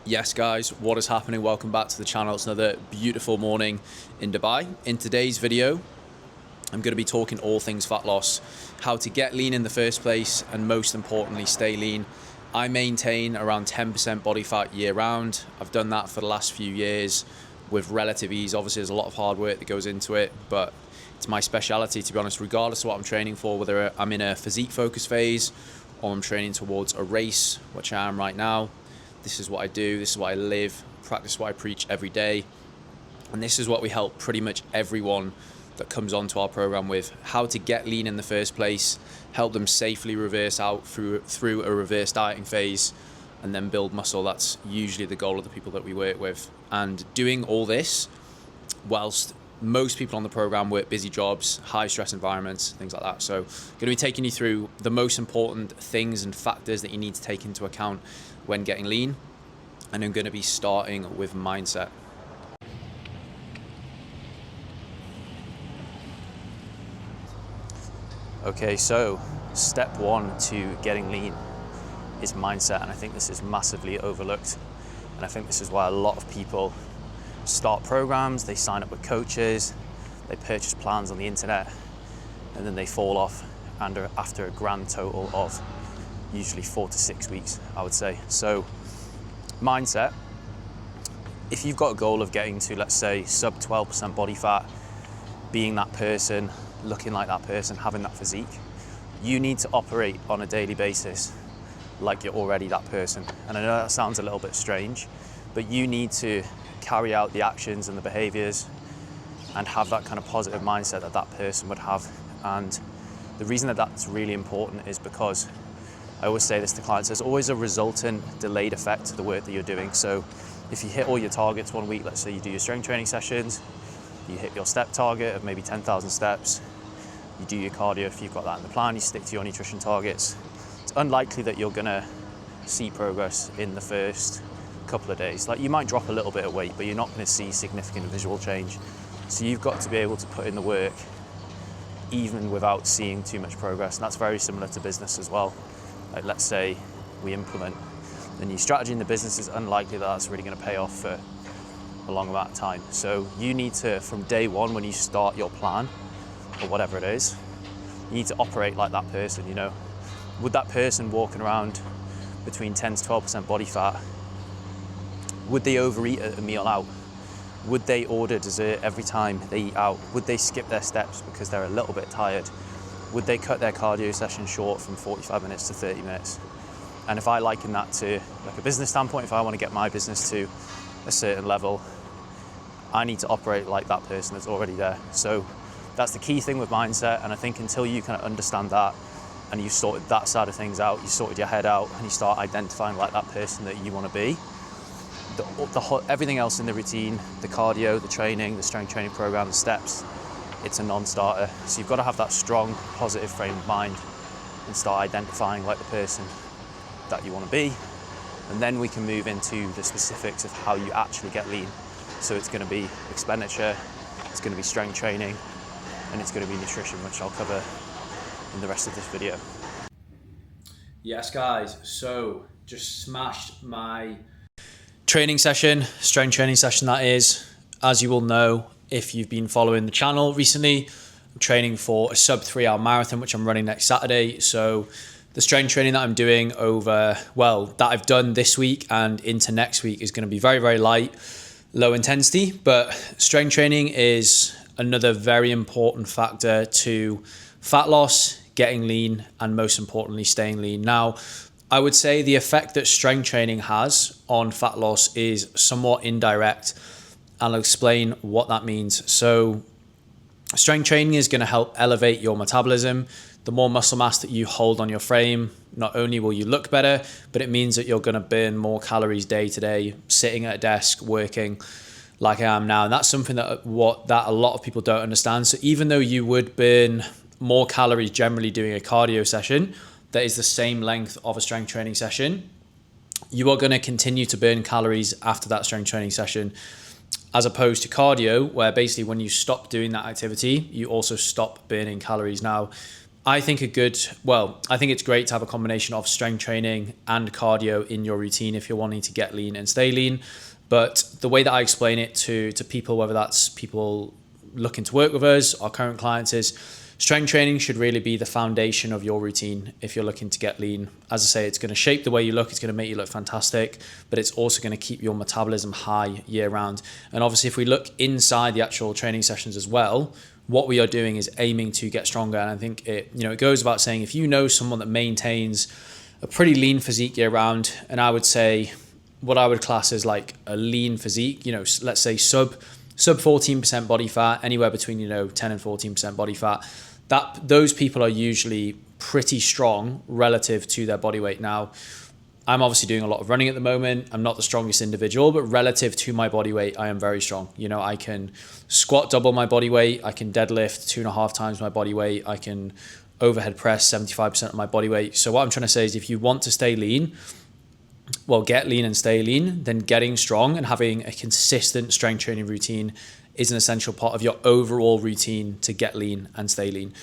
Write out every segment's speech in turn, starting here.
Yes guys, what is happening? Welcome back to the channel. It's another beautiful morning in Dubai. In today's video, I'm going to be talking all things fat loss, how to get lean in the first place, and most importantly, stay lean. I maintain around 10% body fat year round. I've done that for the last few years with relative ease. Obviously, there's a lot of hard work that goes into it, but it's my speciality, to be honest, regardless of what I'm training for, whether I'm in a physique focus phase or I'm training towards a race, which I am right now. This is what I do, this is what I live, practice what I preach every day. And this is what we help pretty much everyone that comes onto our program with: how to get lean in the first place, help them safely reverse out through a reverse dieting phase, and then build muscle. That's usually the goal of the people that we work with. And doing all this whilst most people on the program work busy jobs, high stress environments, things like that. So I'm going to be taking you through the most important things and factors that you need to take into account when getting lean. And I'm going to be starting with mindset. Okay, so step one to getting lean is mindset. And I think this is massively overlooked. And I think this is why a lot of people start programs, they sign up with coaches, they purchase plans on the internet, and then they fall off after a grand total of usually 4 to 6 weeks, I would say. So mindset, if you've got a goal of getting to, let's say, sub 12% body fat, being that person, looking like that person, having that physique, you need to operate on a daily basis like you're already that person. And I know that sounds a little bit strange, but you need to carry out the actions and the behaviors and have that kind of positive mindset that that person would have. And the reason that that's really important is because I always say this to clients: there's always a resultant delayed effect to the work that you're doing. So if you hit all your targets one week, let's say you do your strength training sessions, you hit your step target of maybe 10,000 steps, you do your cardio if you've got that in the plan, you stick to your nutrition targets, it's unlikely that you're gonna see progress in the first couple of days. Like, you might drop a little bit of weight, but you're not going to see significant visual change. So you've got to be able to put in the work even without seeing too much progress. And that's very similar to business as well. Like, let's say we implement a new strategy in the business, it's unlikely that that's really going to pay off for a long amount of time. So you need to, from day one, when you start your plan or whatever it is, you need to operate like that person. You know, would that person walking around between 10 to 12% body fat, would they overeat at a meal out? Would they order dessert every time they eat out? Would they skip their steps because they're a little bit tired? Would they cut their cardio session short from 45 minutes to 30 minutes? And if I liken that to like a business standpoint, if I want to get my business to a certain level, I need to operate like that person that's already there. So that's the key thing with mindset. And I think until you kind of understand that and you've sorted that side of things out, you sorted your head out and you start identifying like that person that you want to be, everything else in the routine, the cardio, the training, the strength training program, the steps, it's a non-starter. So you've got to have that strong, positive frame of mind and start identifying like the person that you want to be. And then we can move into the specifics of how you actually get lean. So it's going to be expenditure, it's going to be strength training, and it's going to be nutrition, which I'll cover in the rest of this video. Yes guys, so just smashed my training session, strength training session that is. As you will know, if you've been following the channel recently, I'm training for a sub 3-hour marathon, which I'm running next Saturday. So the strength training that I'm doing that I've done this week and into next week is going to be very, very light, low intensity. But strength training is another very important factor to fat loss, getting lean, and most importantly, staying lean. Now, I would say the effect that strength training has on fat loss is somewhat indirect, and I'll explain what that means. So strength training is going to help elevate your metabolism. The more muscle mass that you hold on your frame, not only will you look better, but it means that you're going to burn more calories day to day, sitting at a desk, working like I am now. And that's something that a lot of people don't understand. So even though you would burn more calories generally doing a cardio session that is the same length of a strength training session, you are going to continue to burn calories after that strength training session, as opposed to cardio, where basically when you stop doing that activity, you also stop burning calories. Now, I think it's great to have a combination of strength training and cardio in your routine if you're wanting to get lean and stay lean. But the way that I explain it to people, whether that's people looking to work with us, our current clients, is strength training should really be the foundation of your routine if you're looking to get lean. As I say, it's going to shape the way you look, it's going to make you look fantastic, but it's also going to keep your metabolism high year round. And obviously, if we look inside the actual training sessions as well, what we are doing is aiming to get stronger. And I think it goes without saying, if you know someone that maintains a pretty lean physique year round, and I would say what I would class as like a lean physique, let's say sub 14% body fat, anywhere between 10 and 14% body fat, that those people are usually pretty strong relative to their body weight. Now, I'm obviously doing a lot of running at the moment. I'm not the strongest individual, but relative to my body weight, I am very strong. I can squat double my body weight. I can deadlift 2.5 times my body weight. I can overhead press 75% of my body weight. So what I'm trying to say is, if you want to stay lean, well, get lean and stay lean, then getting strong and having a consistent strength training routine is an essential part of your overall routine to get lean and stay lean.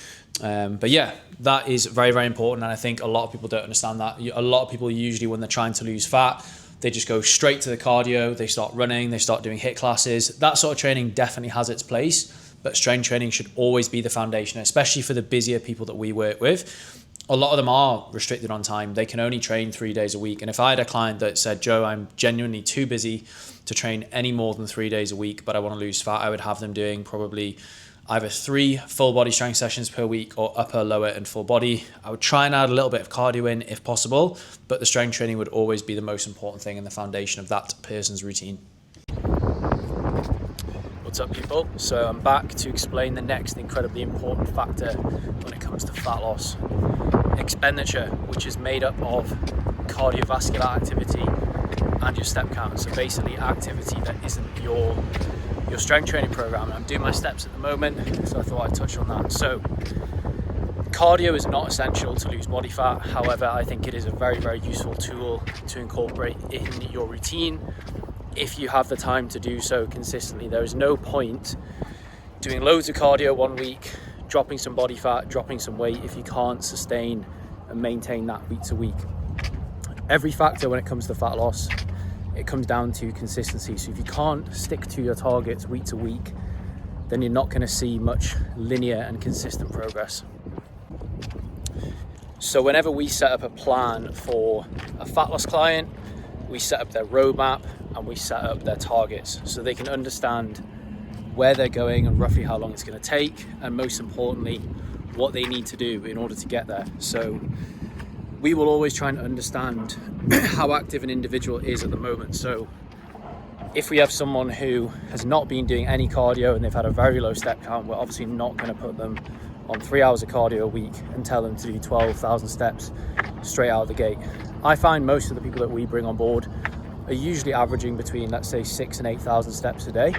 But yeah, that is very, very important. And I think a lot of people don't understand that. A lot of people usually, when they're trying to lose fat, they just go straight to the cardio. They start running, they start doing HIIT classes. That sort of training definitely has its place, but strength training should always be the foundation, especially for the busier people that we work with. A lot of them are restricted on time. They can only train 3 days a week. And if I had a client that said, Joe, I'm genuinely too busy to train any more than 3 days a week, but I want to lose fat, I would have them doing probably either 3 full body strength sessions per week or upper, lower and full body. I would try and add a little bit of cardio in if possible, but the strength training would always be the most important thing and the foundation of that person's routine. What's up, people? So I'm back to explain the next incredibly important factor when it comes to fat loss. Expenditure, which is made up of cardiovascular activity and your step count. So basically activity that isn't your strength training program. I'm doing my steps at the moment, so I thought I'd touch on that. So cardio is not essential to lose body fat. However, I think it is a very, very useful tool to incorporate in your routine if you have the time to do so consistently. There is no point doing loads of cardio one week, dropping some body fat, dropping some weight, if you can't sustain and maintain that week to week. Every factor when it comes to fat loss, it comes down to consistency. So if you can't stick to your targets week to week, then you're not going to see much linear and consistent progress. So whenever we set up a plan for a fat loss client, we set up their roadmap and we set up their targets so they can understand where they're going and roughly how long it's going to take, and most importantly, what they need to do in order to get there. So we will always try and understand how active an individual is at the moment. So if we have someone who has not been doing any cardio and they've had a very low step count, we're obviously not going to put them on 3 hours of cardio a week and tell them to do 12,000 steps straight out of the gate. I find most of the people that we bring on board are usually averaging between, let's say, 6,000 and 8,000 steps a day.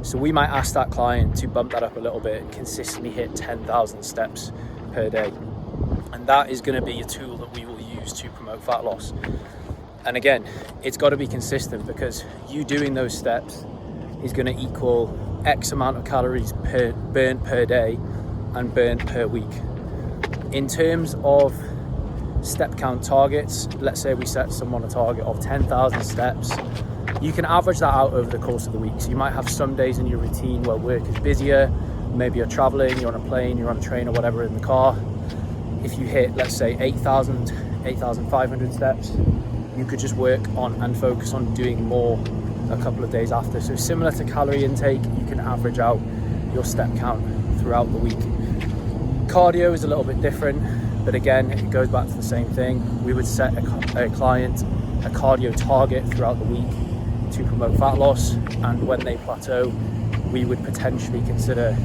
So we might ask that client to bump that up a little bit and consistently hit 10,000 steps per day. And that is going to be a tool that we will use to promote fat loss. And again, it's got to be consistent, because you doing those steps is going to equal X amount of calories burnt per day and burnt per week. In terms of step count targets, let's say we set someone a target of 10,000 steps. You can average that out over the course of the week. So you might have some days in your routine where work is busier, maybe you're traveling, you're on a plane, you're on a train or whatever in the car. If you hit, let's say 8,000, 8,500 steps, you could just work on and focus on doing more a couple of days after. So similar to calorie intake, you can average out your step count throughout the week. Cardio is a little bit different, but again, it goes back to the same thing. We would set a client a cardio target throughout the week to promote fat loss, and when they plateau, we would potentially consider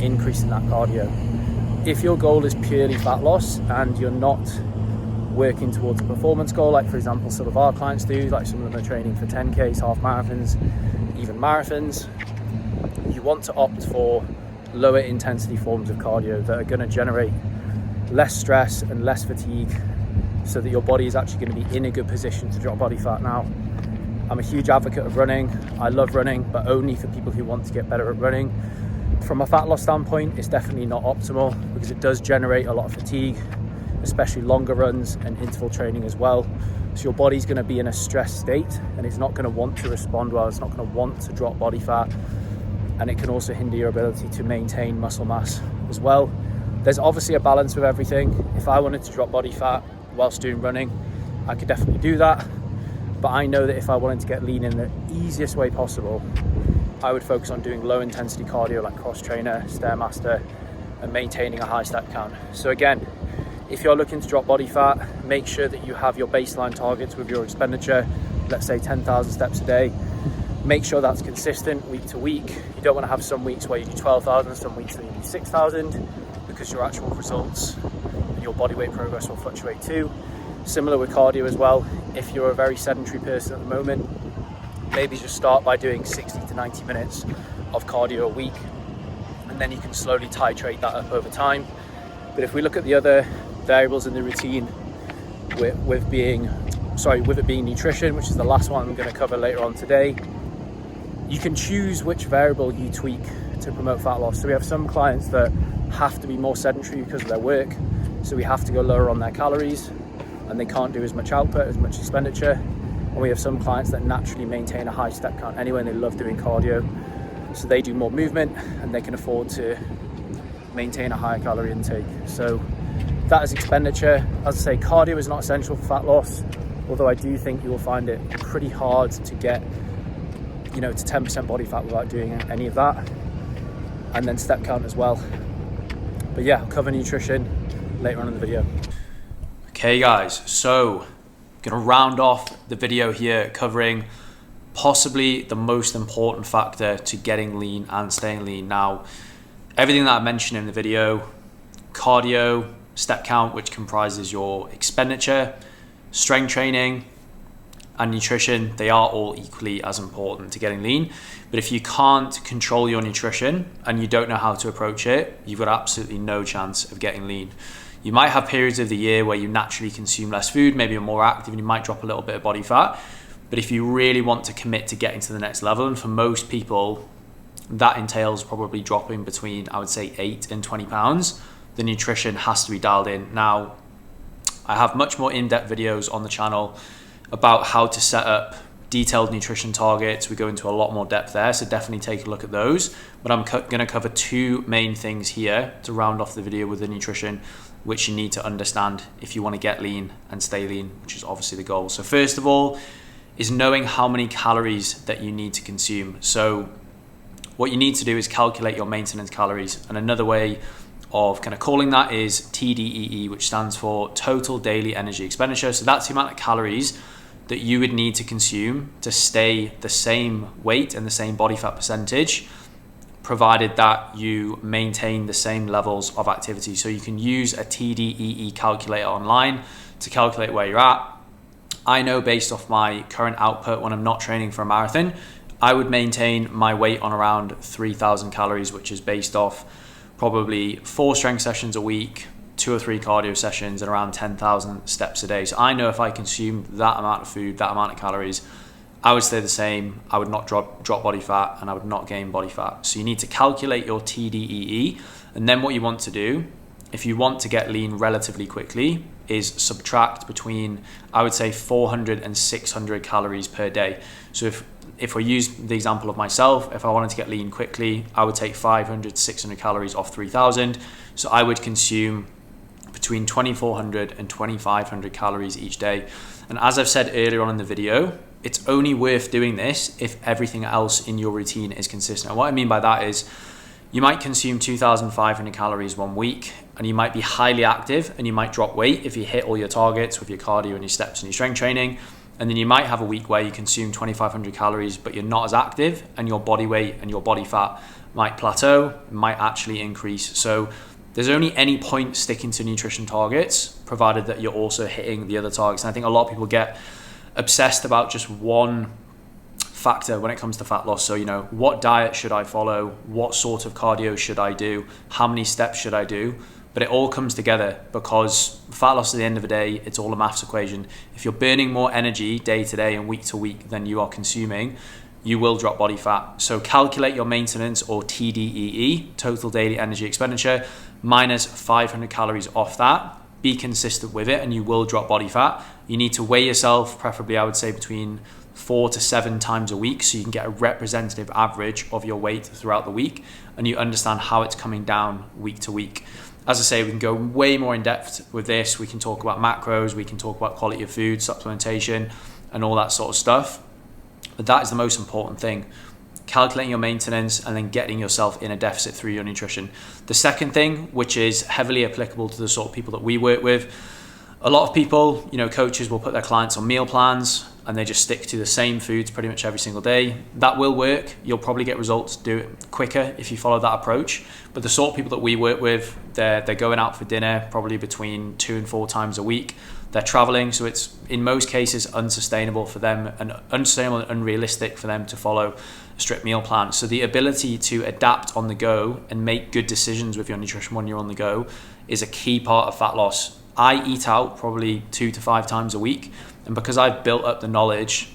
increasing that cardio. If your goal is purely fat loss and you're not working towards a performance goal, like for example some of our clients do, like some of them are training for 10Ks, half marathons, even marathons, you want to opt for lower intensity forms of cardio that are going to generate less stress and less fatigue, so that your body is actually going to be in a good position to drop body fat. Now, I'm a huge advocate of running. I love running, but only for people who want to get better at running. For from a fat loss standpoint, it's definitely not optimal because it does generate a lot of fatigue, especially longer runs and interval training as well. So your body's going to be in a stressed state and it's not going to want to respond well. It's not going to want to drop body fat, and it can also hinder your ability to maintain muscle mass as well. There's obviously a balance with everything. If I wanted to drop body fat whilst doing running, I could definitely do that. But I know that if I wanted to get lean in the easiest way possible, I would focus on doing low intensity cardio like cross trainer, Stairmaster, and maintaining a high step count. So again, if you're looking to drop body fat, make sure that you have your baseline targets with your expenditure, let's say 10,000 steps a day. Make sure that's consistent week to week. You don't want to have some weeks where you do 12,000, some weeks where you do 6,000, because your actual results and your body weight progress will fluctuate too. Similar with cardio as well. If you're a very sedentary person at the moment, maybe just start by doing 60 to 90 minutes of cardio a week, and then you can slowly titrate that up over time. But if we look at the other variables in the routine, with it being nutrition, which is the last one I'm going to cover later on today, you can choose which variable you tweak to promote fat loss. So we have some clients that have to be more sedentary because of their work, so we have to go lower on their calories and they can't do as much output, as much expenditure. And we have some clients that naturally maintain a high step count anyway and they love doing cardio, so they do more movement and they can afford to maintain a higher calorie intake. So that is expenditure. As I say, cardio is not essential for fat loss, although I do think you will find it pretty hard to get, to 10% body fat without doing any of that. And then step count as well. But yeah, I'll cover nutrition later on in the video. Okay guys, so I'm gonna round off the video here covering possibly the most important factor to getting lean and staying lean. Now, everything that I mentioned in the video, cardio, step count, which comprises your expenditure, strength training, and nutrition, they are all equally as important to getting lean. But if you can't control your nutrition and you don't know how to approach it, you've got absolutely no chance of getting lean. You might have periods of the year where you naturally consume less food, maybe you're more active and you might drop a little bit of body fat. But if you really want to commit to getting to the next level, and for most people, that entails probably dropping between, I would say, 8 and 20 pounds, the nutrition has to be dialed in. Now, I have much more in-depth videos on the channel about how to set up detailed nutrition targets. We go into a lot more depth there, so definitely take a look at those. But I'm going to cover two main things here to round off the video with the nutrition, which you need to understand if you want to get lean and stay lean, which is obviously the goal. So first of all is knowing how many calories that you need to consume. So what you need to do is calculate your maintenance calories. And another way of kind of calling that is TDEE, which stands for total daily energy expenditure. So that's the amount of calories that you would need to consume to stay the same weight and the same body fat percentage, provided that you maintain the same levels of activity. So you can use a TDEE calculator online to calculate where you're at. I know based off my current output when I'm not training for a marathon, I would maintain my weight on around 3,000 calories, which is based off probably 4 strength sessions a week, 2 or 3 cardio sessions, and around 10,000 steps a day. So I know if I consumed that amount of food, that amount of calories, I would stay the same. I would not drop body fat and I would not gain body fat. So you need to calculate your TDEE. And then what you want to do, if you want to get lean relatively quickly, is subtract between, I would say, 400 and 600 calories per day. So if we use the example of myself, if I wanted to get lean quickly, I would take 500 to 600 calories off 3,000. So I would consume between 2,400 and 2,500 calories each day. And as I've said earlier on in the video, it's only worth doing this if everything else in your routine is consistent. And what I mean by that is you might consume 2,500 calories one week and you might be highly active and you might drop weight if you hit all your targets with your cardio and your steps and your strength training. And then you might have a week where you consume 2,500 calories, but you're not as active and your body weight and your body fat might plateau, might actually increase. So there's only any point sticking to nutrition targets, provided that you're also hitting the other targets. And I think a lot of people get obsessed about just one factor when it comes to fat loss. So, what diet should I follow? What sort of cardio should I do? How many steps should I do? But it all comes together because fat loss at the end of the day, it's all a maths equation. If you're burning more energy day to day and week to week than you are consuming, you will drop body fat. So calculate your maintenance, or TDEE, total daily energy expenditure, minus 500 calories off that. Be consistent with it and you will drop body fat. You need to weigh yourself, preferably I would say between 4 to 7 times a week, so you can get a representative average of your weight throughout the week and you understand how it's coming down week to week. As I say, we can go way more in depth with this. We can talk about macros, we can talk about quality of food, supplementation, and all that sort of stuff. But that is the most important thing. Calculating your maintenance and then getting yourself in a deficit through your nutrition. The second thing, which is heavily applicable to the sort of people that we work with, a lot of people, coaches will put their clients on meal plans and they just stick to the same foods pretty much every single day. That will work. You'll probably get results, do it quicker if you follow that approach. But the sort of people that we work with, they're going out for dinner probably between 2 and 4 times a week. They're traveling, so it's in most cases unsustainable for them and unrealistic for them to follow a strict meal plan. So the ability to adapt on the go and make good decisions with your nutrition when you're on the go is a key part of fat loss. I eat out probably 2 to 5 times a week, and because I've built up the knowledge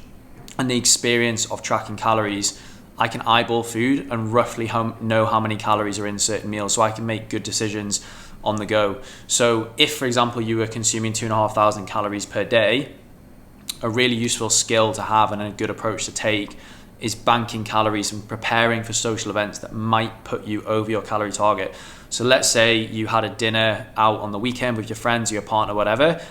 and the experience of tracking calories, I can eyeball food and roughly know how many calories are in certain meals, so I can make good decisions on the go. So if, for example, you were consuming 2,500 calories per day, a really useful skill to have and a good approach to take is banking calories and preparing for social events that might put you over your calorie target. So let's say you had a dinner out on the weekend with your friends, your partner, whatever,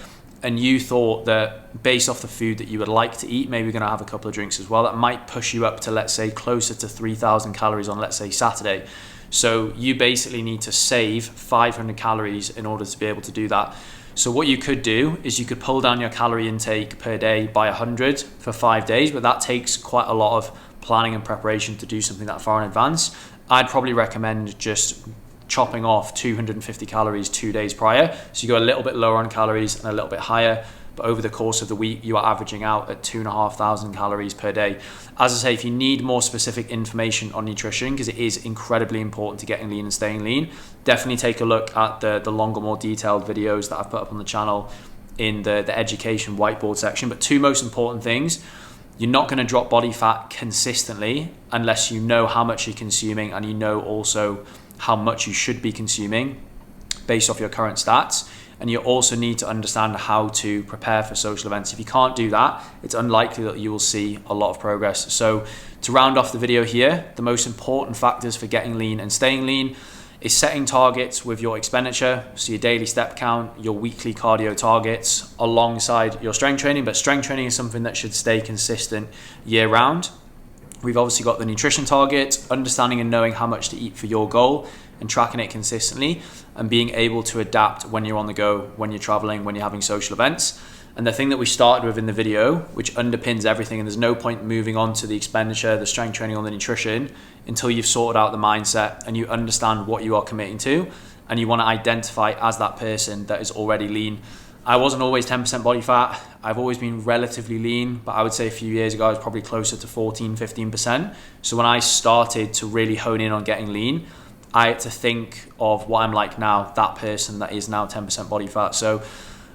and you thought that based off the food that you would like to eat, maybe you're going to have a couple of drinks as well, that might push you up to, let's say, closer to 3,000 calories on, let's say, Saturday. So you basically need to save 500 calories in order to be able to do that. So what you could do is you could pull down your calorie intake per day by 100 for 5 days, but that takes quite a lot of planning and preparation to do something that far in advance. I'd probably recommend just chopping off 250 calories 2 days prior. So you go a little bit lower on calories and a little bit higher, but over the course of the week, you are averaging out at 2,500 calories per day. As I say, if you need more specific information on nutrition, because it is incredibly important to getting lean and staying lean, definitely take a look at the longer, more detailed videos that I've put up on the channel in the education whiteboard section. But 2 most important things: you're not going to drop body fat consistently unless you know how much you're consuming and you know also how much you should be consuming based off your current stats. And you also need to understand how to prepare for social events. If you can't do that, it's unlikely that you will see a lot of progress. So to round off the video here, the most important factors for getting lean and staying lean is setting targets with your expenditure, so your daily step count, your weekly cardio targets alongside your strength training. But strength training is something that should stay consistent year round. We've obviously got the nutrition target, understanding and knowing how much to eat for your goal and tracking it consistently, and being able to adapt when you're on the go, when you're traveling, when you're having social events. And the thing that we started with in the video, which underpins everything, and there's no point moving on to the expenditure, the strength training, or the nutrition until you've sorted out the mindset and you understand what you are committing to, and you want to identify as that person that is already lean. I wasn't always 10% body fat. I've always been relatively lean, but I would say a few years ago I was probably closer to 14, 15%. So when I started to really hone in on getting lean, I had to think of what I'm like now, that person that is now 10% body fat. So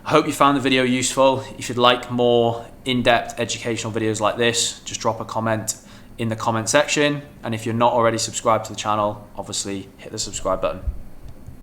I hope you found the video useful. If you'd like more in-depth educational videos like this, just drop a comment in the comment section. And if you're not already subscribed to the channel, obviously hit the subscribe button.